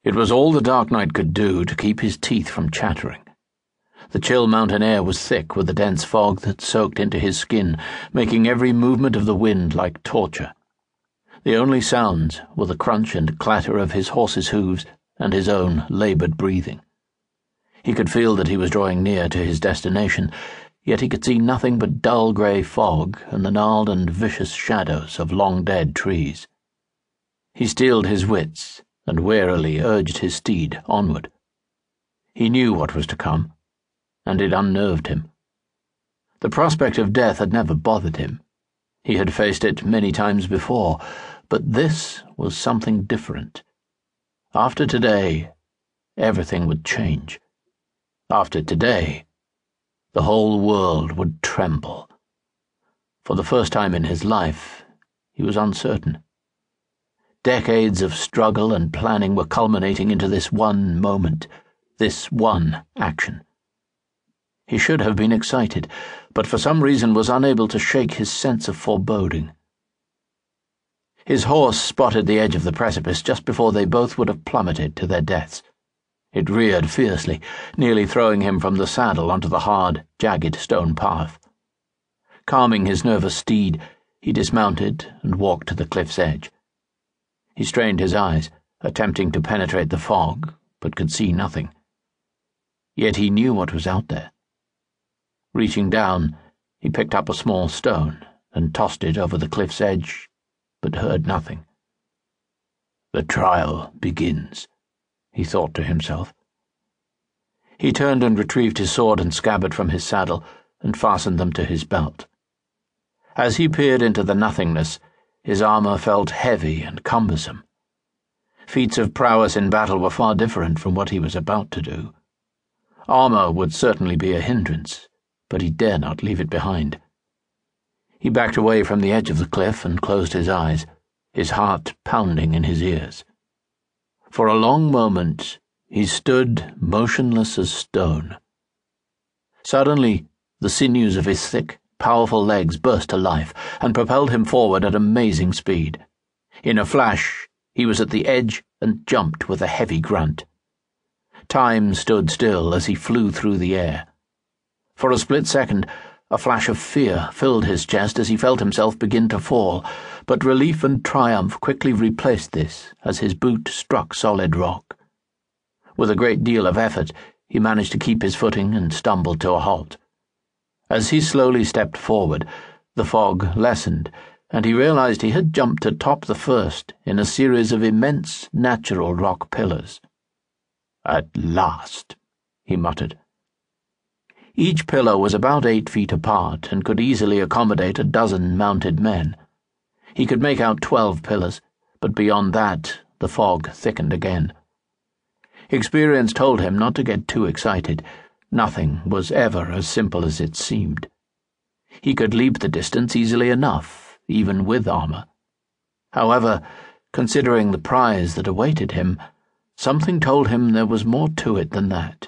It was all the dark night could do to keep his teeth from chattering. The chill mountain air was thick with a dense fog that soaked into his skin, making every movement of the wind like torture. The only sounds were the crunch and clatter of his horse's hooves and his own laboured breathing. He could feel that he was drawing near to his destination, yet he could see nothing but dull grey fog and the gnarled and vicious shadows of long-dead trees. He steeled his wits and warily urged his steed onward. He knew what was to come, and it unnerved him. The prospect of death had never bothered him. He had faced it many times before, but this was something different. After today, everything would change. After today, the whole world would tremble. For the first time in his life, he was uncertain. Decades of struggle and planning were culminating into this one moment, this one action. He should have been excited, but for some reason was unable to shake his sense of foreboding. His horse spotted the edge of the precipice just before they both would have plummeted to their deaths. It reared fiercely, nearly throwing him from the saddle onto the hard, jagged stone path. Calming his nervous steed, he dismounted and walked to the cliff's edge. He strained his eyes, attempting to penetrate the fog, but could see nothing. Yet he knew what was out there. Reaching down, he picked up a small stone and tossed it over the cliff's edge, but heard nothing. "The trial begins," he thought to himself. He turned and retrieved his sword and scabbard from his saddle and fastened them to his belt. As he peered into the nothingness, his armor felt heavy and cumbersome. Feats of prowess in battle were far different from what he was about to do. Armor would certainly be a hindrance, but he dare not leave it behind. He backed away from the edge of the cliff and closed his eyes, his heart pounding in his ears. For a long moment he stood motionless as stone. Suddenly, the sinews of his thick, powerful legs burst to life and propelled him forward at amazing speed. In a flash, he was at the edge and jumped with a heavy grunt. Time stood still as he flew through the air. For a split second, a flash of fear filled his chest as he felt himself begin to fall, but relief and triumph quickly replaced this as his boot struck solid rock. With a great deal of effort, he managed to keep his footing and stumbled to a halt. As he slowly stepped forward, the fog lessened, and he realized he had jumped atop the first in a series of immense natural rock pillars. "At last," he muttered. Each pillar was about 8 feet apart and could easily accommodate a dozen mounted men. He could make out 12 pillars, but beyond that the fog thickened again. Experience told him not to get too excited. Nothing was ever as simple as it seemed. He could leap the distance easily enough, even with armor. However, considering the prize that awaited him, something told him there was more to it than that.